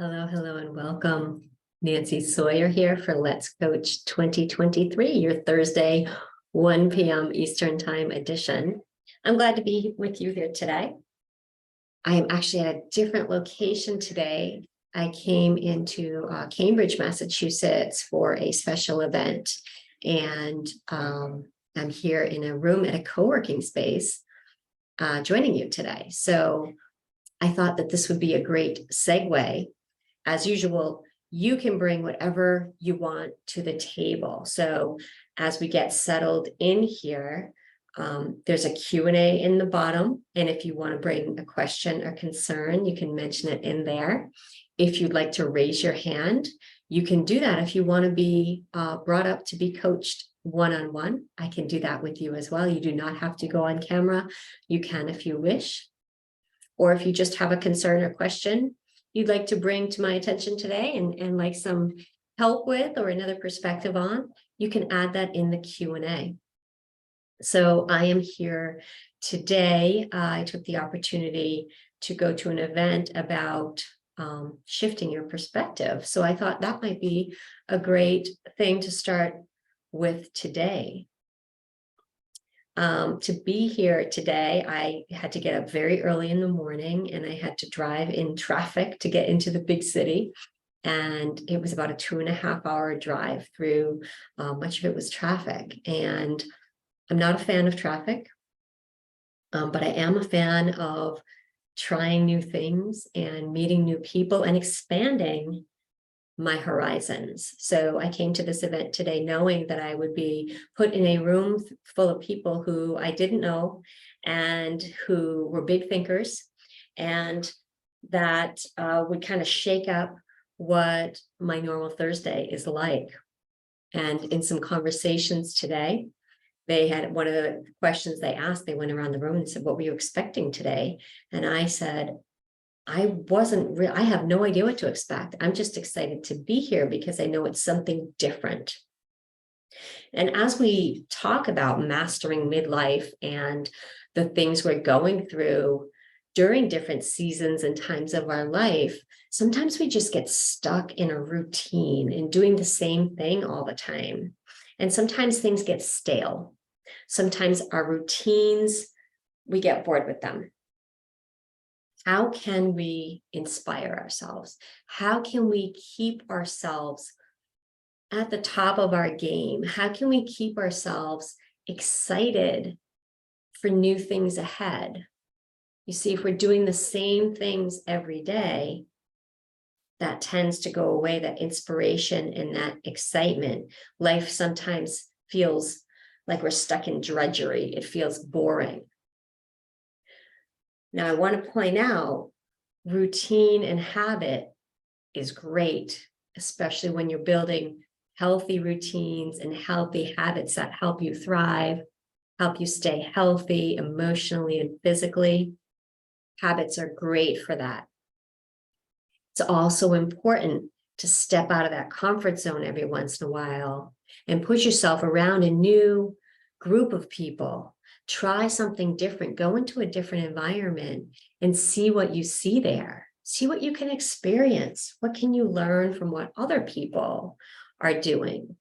Hello, hello, and welcome. Nancy Sawyer here for Let's Coach 2023, your Thursday, 1 p.m. Eastern Time edition. I'm glad to be with you here today. I am actually at a different location today. I came into Cambridge, Massachusetts for a special event, and I'm here in a room at a co-working space joining you today. So I thought that this would be a great segue. As usual, you can bring whatever you want to the table. So as we get settled in here, there's a Q&A in the bottom. And if you want to bring a question or concern, you can mention it in there. If you'd like to raise your hand, you can do that. If you want to be brought up to be coached one-on-one, I can do that with you as well. You do not have to go on camera. You can if you wish. Or if you just have a concern or question you'd like to bring to my attention today and like some help with or another perspective on, you can add that in the Q&A. So I am here today. I took the opportunity to go to an event about shifting your perspective. So I thought that might be a great thing to start with today. To be here today, I had to get up very early in the morning and I had to drive in traffic to get into the big city. And it was about a 2.5-hour drive through, much of it was traffic. And I'm not a fan of traffic, but I am a fan of trying new things and meeting new people and expanding my horizons. So I came to this event today knowing that I would be put in a room full of people who I didn't know and who were big thinkers, and that would kind of shake up what my normal Thursday is like. And in some conversations today, they had one of the questions they asked, they went around the room and said, "What were you expecting today?" And I said, I have no idea what to expect. I'm just excited to be here because I know it's something different. And as we talk about mastering midlife and the things we're going through during different seasons and times of our life, sometimes we just get stuck in a routine and doing the same thing all the time. And sometimes things get stale. Sometimes our routines, we get bored with them. How can we inspire ourselves? How can we keep ourselves at the top of our game? How can we keep ourselves excited for new things ahead? You see, if we're doing the same things every day, that tends to go away, that inspiration and that excitement. Life sometimes feels like we're stuck in drudgery. It feels boring. Now, I want to point out routine and habit is great, especially when you're building healthy routines and healthy habits that help you thrive, help you stay healthy emotionally and physically. Habits are great for that. It's also important to step out of that comfort zone every once in a while and put yourself around a new group of people. Try something different, go into a different environment and see what you see there. See what you can experience. What can you learn from what other people are doing?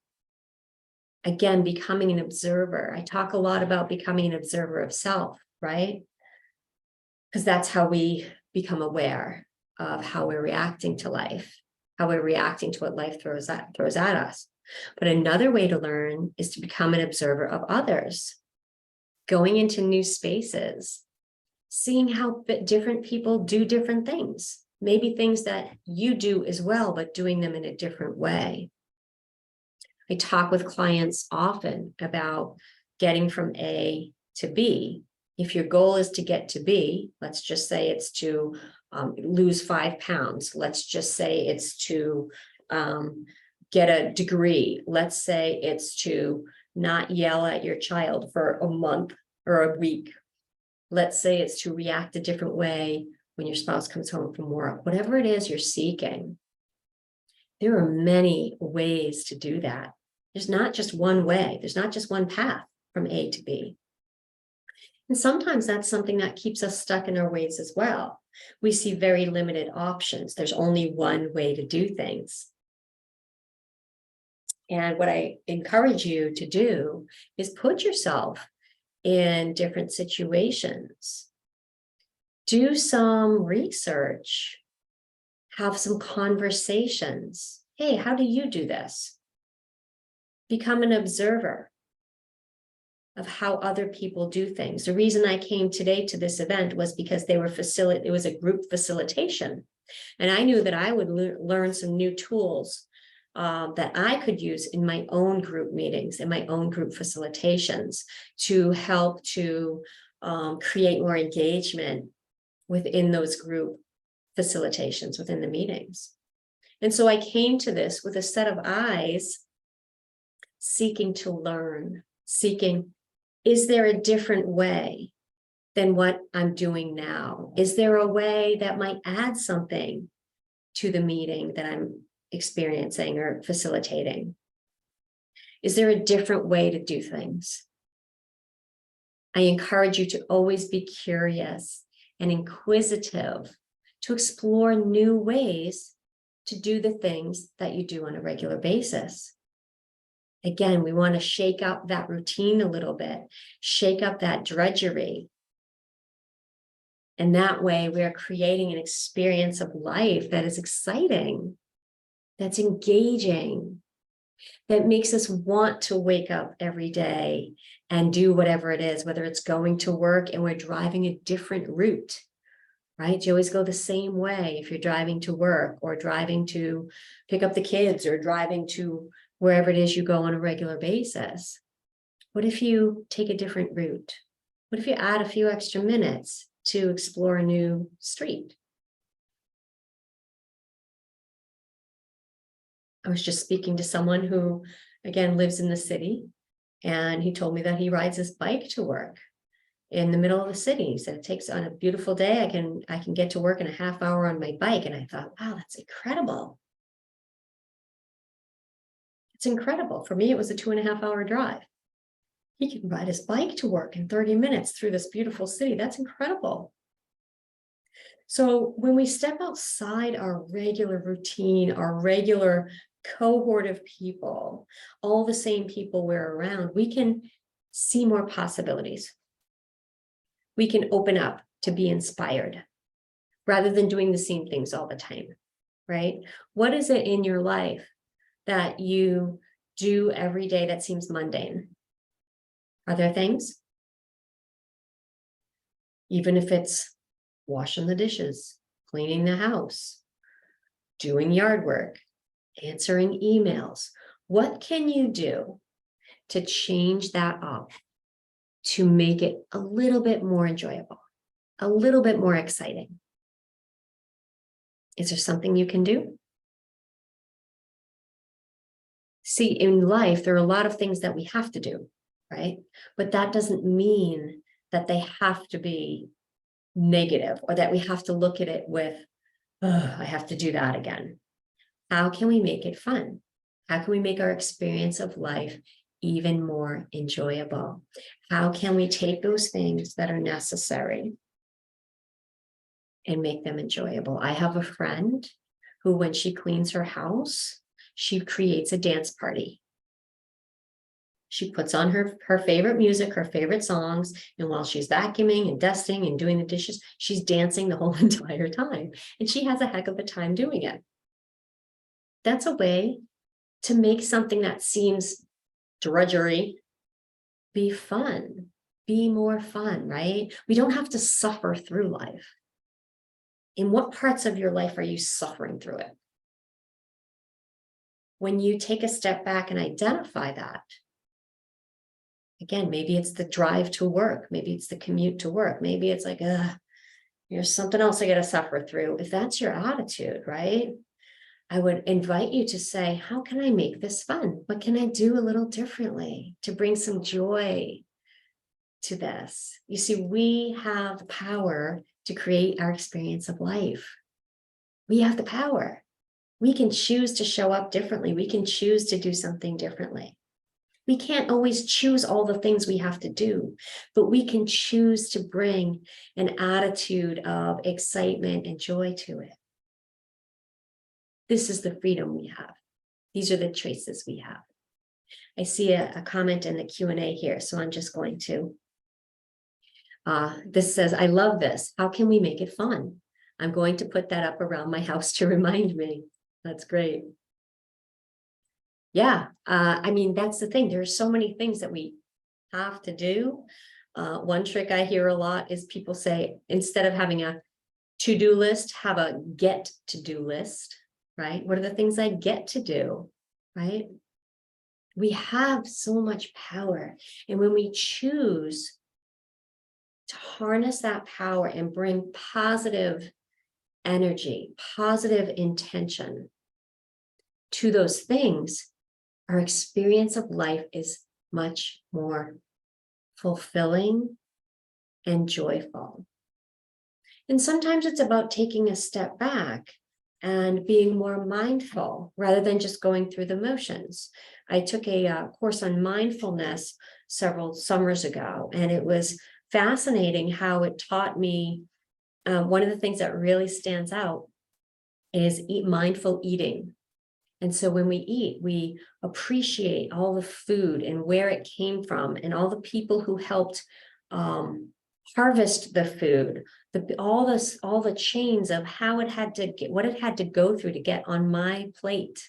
Again, becoming an observer. I talk a lot about becoming an observer of self, right? Because that's how we become aware of how we're reacting to life, how we're reacting to what life throws at us. But another way to learn is to become an observer of others. Going into new spaces, seeing how different people do different things, maybe things that you do as well, but doing them in a different way. I talk with clients often about getting from A to B. If your goal is to get to B, let's just say it's to lose 5 pounds. Let's just say it's to get a degree. Let's say it's to not yell at your child for a month or a week. Let's say it's to react a different way when your spouse comes home from work. Whatever it is you're seeking, there are many ways to do that. There's not just one way. There's not just one path from A to B. And sometimes that's something that keeps us stuck in our ways as well. We see very limited options. There's only one way to do things. And what I encourage you to do is put yourself in different situations. Do some research, have some conversations. Hey, how do you do this? Become an observer of how other people do things. The reason I came today to this event was because it was a group facilitation. And I knew that I would learn some new tools that I could use in my own group meetings, in my own group facilitations, to help to create more engagement within those group facilitations, within the meetings. And so I came to this with a set of eyes seeking to learn, seeking, is there a different way than what I'm doing now? Is there a way that might add something to the meeting that I'm experiencing or facilitating? Is there a different way to do things? I encourage you to always be curious and inquisitive, to explore new ways to do the things that you do on a regular basis. Again, we want to shake up that routine a little bit, shake up that drudgery. And that way we are creating an experience of life that is exciting, that's engaging, that makes us want to wake up every day and do whatever it is, whether it's going to work and we're driving a different route, right? You always go the same way if you're driving to work or driving to pick up the kids or driving to wherever it is you go on a regular basis. What if you take a different route? What if you add a few extra minutes to explore a new street? I was just speaking to someone who, again, lives in the city, and he told me that he rides his bike to work in the middle of the city. He said it takes, on a beautiful day, I can get to work in a half hour on my bike. And I thought, wow, that's incredible. It's incredible. For me, it was a 2.5 hour drive. He can ride his bike to work in 30 minutes through this beautiful city. That's incredible. So when we step outside our regular routine, our regular cohort of people, all the same people we're around, we can see more possibilities. We can open up to be inspired rather than doing the same things all the time, right? What is it in your life that you do every day that seems mundane? Are there things? Even if it's washing the dishes, cleaning the house, doing yard work, answering emails. What can you do to change that up, to make it a little bit more enjoyable, a little bit more exciting? Is there something you can do? See, in life, there are a lot of things that we have to do, right? But that doesn't mean that they have to be negative or that we have to look at it with, oh, I have to do that again. How can we make it fun? How can we make our experience of life even more enjoyable? How can we take those things that are necessary and make them enjoyable? I have a friend who, when she cleans her house, she creates a dance party. She puts on her favorite music, her favorite songs, and while she's vacuuming and dusting and doing the dishes, she's dancing the whole entire time. And she has a heck of a time doing it. That's a way to make something that seems drudgery be fun, be more fun, right? We don't have to suffer through life. In what parts of your life are you suffering through it? When you take a step back and identify that, again, maybe it's the drive to work, maybe it's the commute to work, maybe it's like, there's something else I got to suffer through. If that's your attitude, right? I would invite you to say, how can I make this fun? What can I do a little differently to bring some joy to this? You see, we have the power to create our experience of life. We have the power. We can choose to show up differently. We can choose to do something differently. We can't always choose all the things we have to do, but we can choose to bring an attitude of excitement and joy to it. This is the freedom we have. These are the choices we have. I see a comment in the Q&A here, so I'm just going to. This says, I love this. How can we make it fun? I'm going to put that up around my house to remind me. That's great. Yeah, I mean, that's the thing. There are so many things that we have to do. One trick I hear a lot is people say, instead of having a to-do list, have a get-to-do list, right? What are the things I get to do, right? We have so much power. And when we choose to harness that power and bring positive energy, positive intention to those things, our experience of life is much more fulfilling and joyful. And sometimes it's about taking a step back and being more mindful rather than just going through the motions. I took a course on mindfulness several summers ago, and it was fascinating how it taught me. One of the things that really stands out is mindful eating. And so when we eat, we appreciate all the food and where it came from and all the people who helped harvest the food, all the chains of how it had to get, what it had to go through to get on my plate,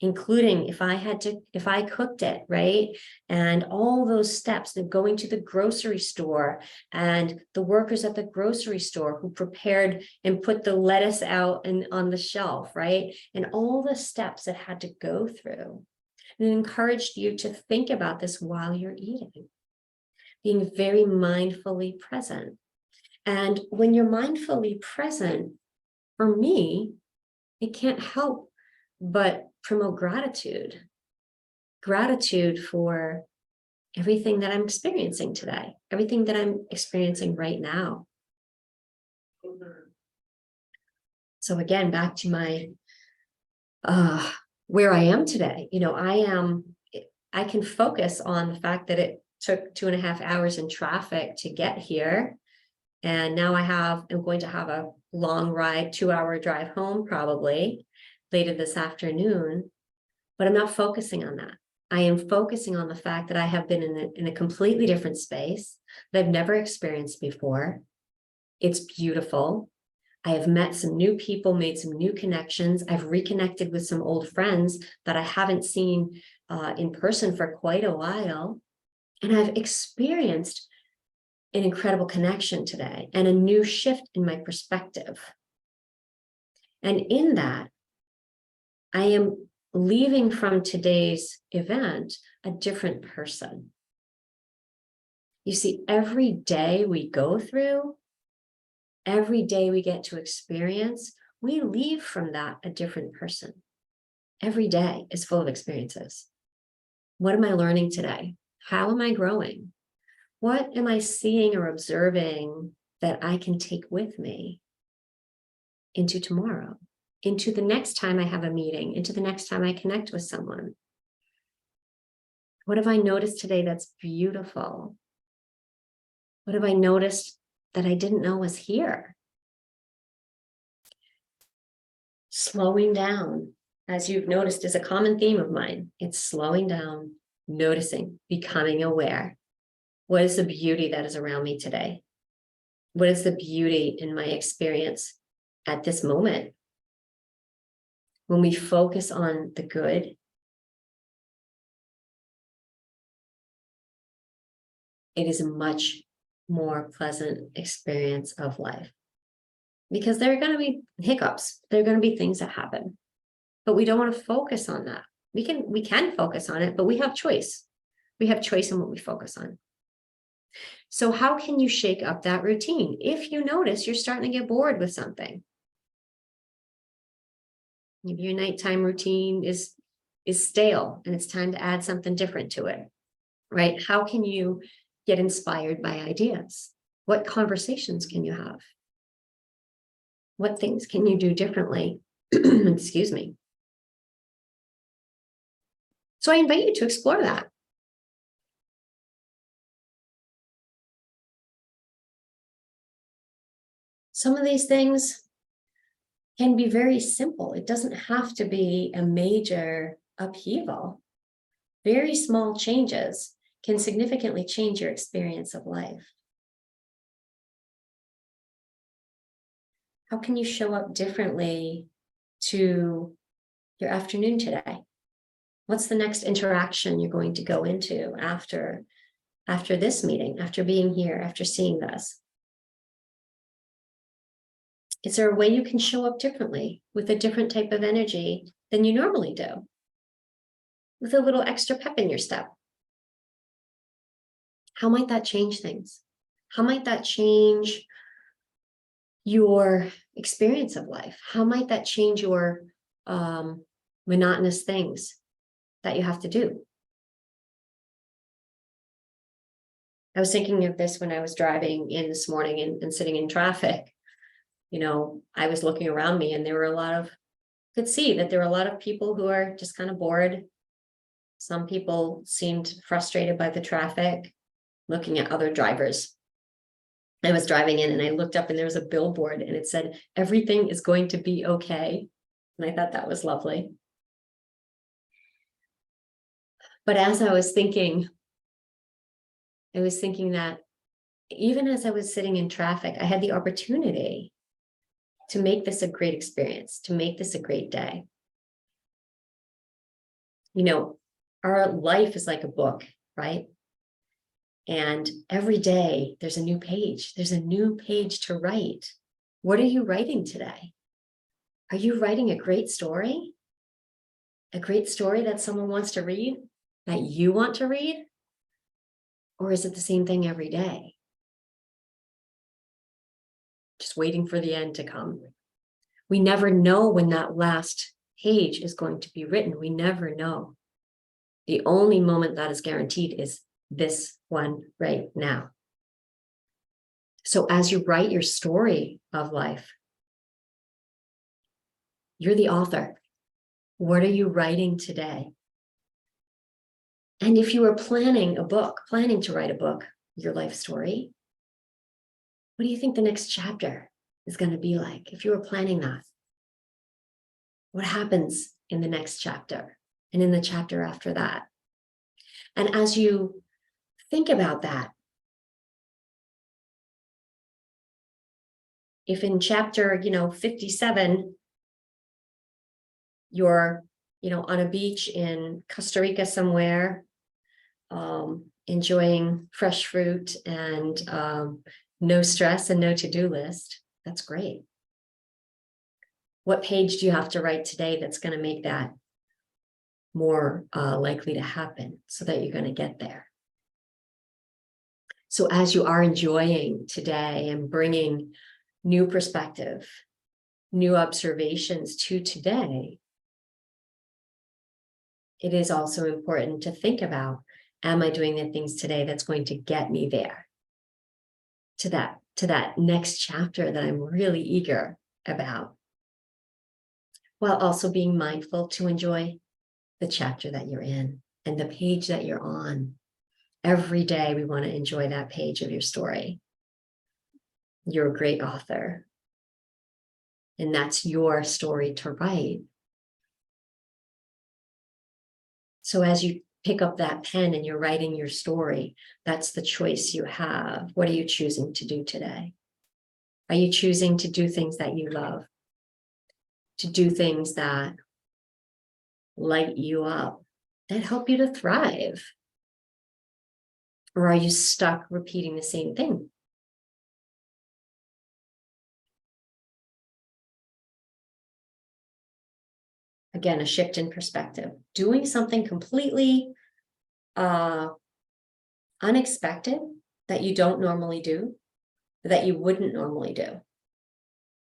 including if I cooked it, right? And all those steps of going to the grocery store and the workers at the grocery store who prepared and put the lettuce out and on the shelf, right? And all the steps that had to go through. And it encouraged you to think about this while you're eating, being very mindfully present. And when you're mindfully present, for me, it can't help but promote gratitude for everything that I'm experiencing today, everything that I'm experiencing right now. So again, back to my where I am today. You know, I can focus on the fact that it took 2.5 hours in traffic to get here. And now I'm going to have a long ride, 2-hour drive home probably later this afternoon, but I'm not focusing on that. I am focusing on the fact that I have been in a completely different space that I've never experienced before. It's beautiful. I have met some new people, made some new connections. I've reconnected with some old friends that I haven't seen in person for quite a while. And I've experienced an incredible connection today and a new shift in my perspective. And in that, I am leaving from today's event a different person. You see, every day we go through, every day we get to experience, we leave from that a different person. Every day is full of experiences. What am I learning today? How am I growing? What am I seeing or observing that I can take with me into tomorrow, into the next time I have a meeting, into the next time I connect with someone? What have I noticed today that's beautiful? What have I noticed that I didn't know was here? Slowing down, as you've noticed, is a common theme of mine. It's slowing down, noticing, becoming aware. What is the beauty that is around me today? What is the beauty in my experience at this moment? When we focus on the good, it is a much more pleasant experience of life. Because there are going to be hiccups. There are going to be things that happen. But we don't want to focus on that. We can focus on it, but we have choice. We have choice in what we focus on. So how can you shake up that routine? If you notice you're starting to get bored with something, maybe your nighttime routine is stale and it's time to add something different to it, right? How can you get inspired by ideas? What conversations can you have? What things can you do differently? Excuse me. So I invite you to explore that. Some of these things can be very simple. It doesn't have to be a major upheaval. Very small changes can significantly change your experience of life. How can you show up differently to your afternoon today? What's the next interaction you're going to go into after this meeting, after being here, after seeing this? Is there a way you can show up differently with a different type of energy than you normally do? With a little extra pep in your step? How might that change things? How might that change your experience of life? How might that change your monotonous things that you have to do? I was thinking of this when I was driving in this morning and sitting in traffic. You know, I was looking around me and there were could see that there were a lot of people who are just kind of bored. Some people seemed frustrated by the traffic, looking at other drivers. I was driving in and I looked up and there was a billboard and it said, "Everything is going to be okay." And I thought that was lovely. But as I was thinking that even as I was sitting in traffic, I had the opportunity to make this a great experience, to make this a great day. You know, our life is like a book, right? And every day there's a new page. There's a new page to write. What are you writing today? Are you writing a great story? A great story that someone wants to read, that you want to read? Or is it the same thing every day? Just waiting for the end to come. We never know when that last page is going to be written. We never know. The only moment that is guaranteed is this one right now. So as you write your story of life, you're the author. What are you writing today? And if you were planning to write a book, your life story, what do you think the next chapter is going to be like? If you were planning that, what happens in the next chapter and in the chapter after that? And as you think about that, if in chapter, 57, you're, on a beach in Costa Rica somewhere, enjoying fresh fruit and no stress and no to-do list, that's great. What page do you have to write today that's going to make that more likely to happen so that you're going to get there? So as you are enjoying today and bringing new perspective, new observations to today, it is also important to think about, am I doing the things today that's going to get me there, to that next chapter that I'm really eager about, while also being mindful to enjoy the chapter that you're in and the page that you're on. Every day we want to enjoy that page of your story. You're a great author, and that's your story to write. So as you pick up that pen and you're writing your story, that's the choice you have. What are you choosing to do today? Are you choosing to do things that you love? To do things that light you up, that help you to thrive? Or are you stuck repeating the same thing? Again, a shift in perspective. Doing something completely unexpected that you don't normally do, that you wouldn't normally do.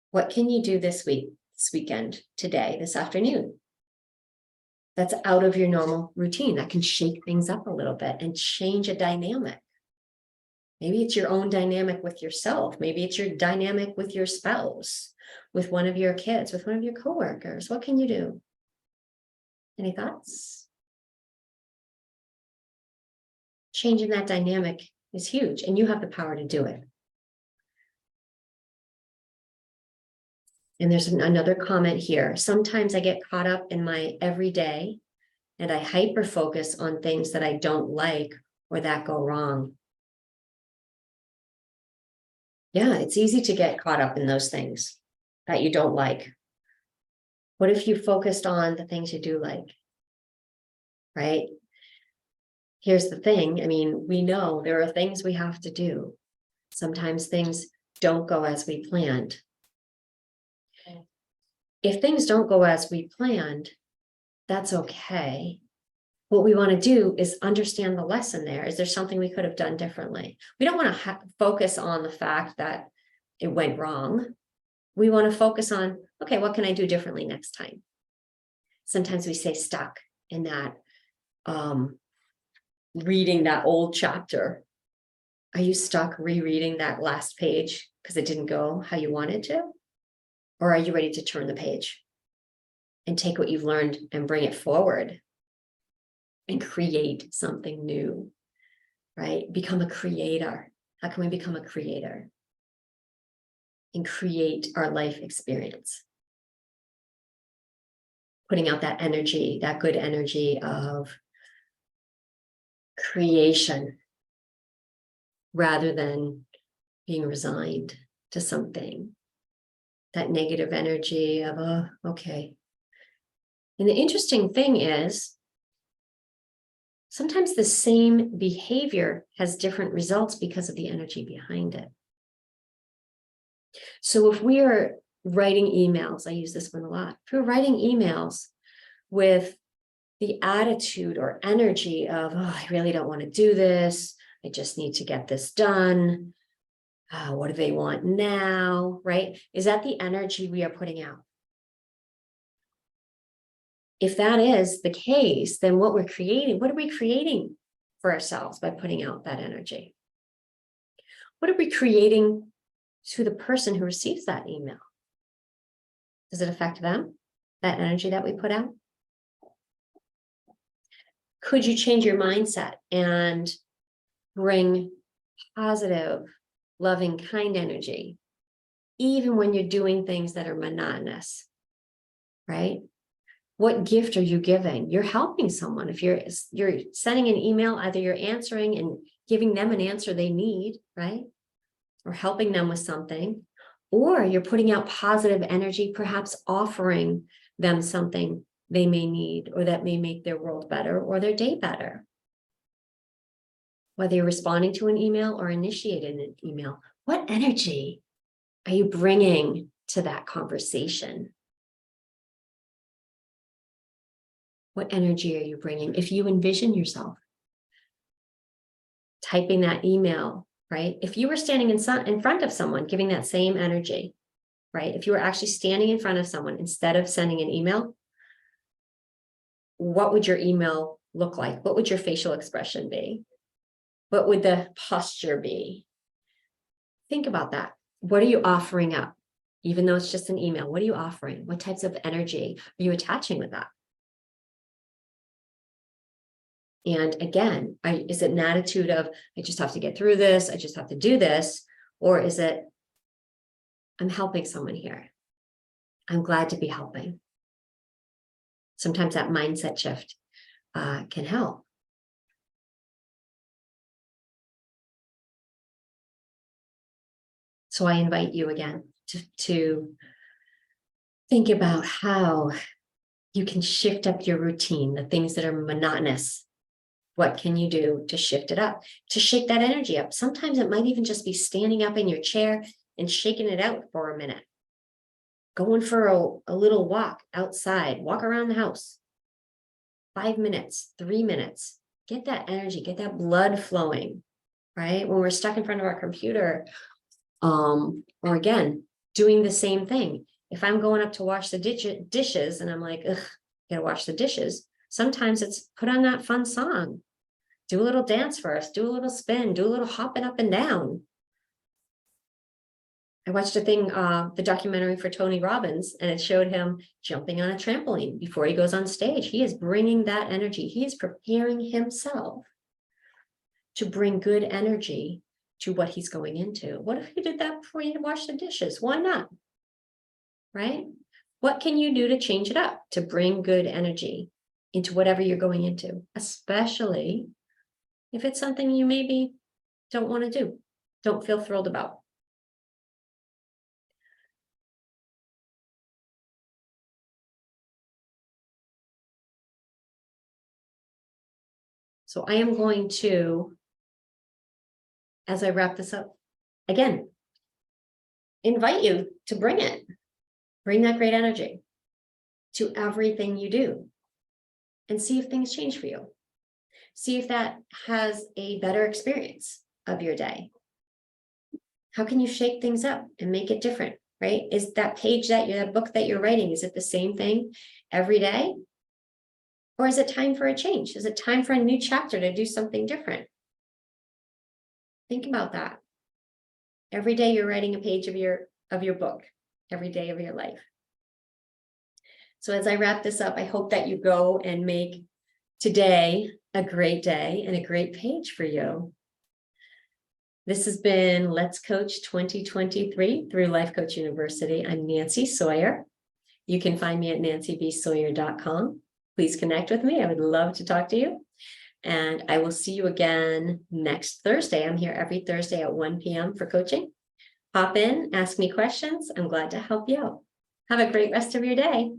What can you do this week, this weekend, today, this afternoon? That's out of your normal routine, that can shake things up a little bit and change a dynamic. Maybe it's your own dynamic with yourself. Maybe it's your dynamic with your spouse, with one of your kids, with one of your coworkers. What can you do? Any thoughts? changing that dynamic is huge, and you have the power to do it. And there's another comment here. Sometimes I get caught up in my everyday and I hyper focus on things that I don't like or that go wrong. Yeah, it's easy to get caught up in those things that you don't like. What if you focused on the things you do like, right? Here's the thing. I mean, we know there are things we have to do. Sometimes things don't go as we planned. If things don't go as we planned, that's okay. What we want to do is understand the lesson there. Is there something we could have done differently? We don't want to focus on the fact that it went wrong. We want to focus on, okay, what can I do differently next time? Sometimes we stay stuck in that, reading that old chapter. Are you stuck rereading that last page because it didn't go how you wanted to? Or are you ready to turn the page and take what you've learned and bring it forward and create something new, right? Become a creator. How can we become a creator and create our life experience? Putting out that energy, that good energy of creation rather than being resigned to something. That negative energy of, oh, okay. And the interesting thing is, sometimes the same behavior has different results because of the energy behind it. So if we are writing emails, I use this one a lot. If we're writing emails with the attitude or energy of, oh, I really don't want to do this. I just need to get this done. What do they want now, right? Is that the energy we are putting out? If that is the case, then what are we creating for ourselves by putting out that energy? What are we creating to the person who receives that email? Does it affect them, that energy that we put out? Could you change your mindset and bring positive, loving, kind energy, even when you're doing things that are monotonous, right? What gift are you giving? You're helping someone. If you're sending an email, either you're answering and giving them an answer they need, right? Or helping them with something, or you're putting out positive energy, perhaps offering them something they may need or that may make their world better or their day better. Whether you're responding to an email or initiating an email, what energy are you bringing to that conversation? What energy are you bringing? If you envision yourself typing that email, right? If you were standing in front of someone, giving that same energy, right? If you were actually standing in front of someone instead of sending an email, what would your email look like? What would your facial expression be? What would the posture be? Think about that. What are you offering up? Even though it's just an email, what are you offering? What types of energy are you attaching with that? And again, is it an attitude of, I just have to get through this, I just have to do this? Or is it, I'm helping someone here. I'm glad to be helping. Sometimes that mindset shift can help. So I invite you again to think about how you can shift up your routine, the things that are monotonous. What can you do to shift it up, to shake that energy up? Sometimes it might even just be standing up in your chair and shaking it out for a minute. Going for a little walk outside, walk around the house. 5 minutes, 3 minutes. Get that energy, get that blood flowing, right? When we're stuck in front of our computer, or again, doing the same thing. If I'm going up to wash the dishes and I'm like, ugh, gotta wash the dishes. Sometimes it's put on that fun song. Do a little dance first, do a little spin, do a little hopping up and down. I watched the documentary for Tony Robbins, and it showed him jumping on a trampoline before he goes on stage. He is bringing that energy. He is preparing himself to bring good energy to what he's going into? What if you did that before you wash the dishes? Why not? Right? What can you do to change it up, to bring good energy into whatever you're going into, especially if it's something you maybe don't want to do, don't feel thrilled about? So I am going to, as I wrap this up, again, invite you to bring it. Bring that great energy to everything you do and see if things change for you. See if that has a better experience of your day. How can you shake things up and make it different, right? Is that page that book that you're writing, is it the same thing every day? Or is it time for a change? Is it time for a new chapter to do something different? Think about that. Every day you're writing a page of your book, every day of your life. So as I wrap this up, I hope that you go and make today a great day and a great page for you. This has been Let's Coach 2023 through Life Coach University. I'm Nancy Sawyer. You can find me at nancybsawyer.com. Please connect with me. I would love to talk to you. And I will see you again next Thursday. I'm here every Thursday at 1 p.m. for coaching. Pop in, ask me questions. I'm glad to help you out. Have a great rest of your day.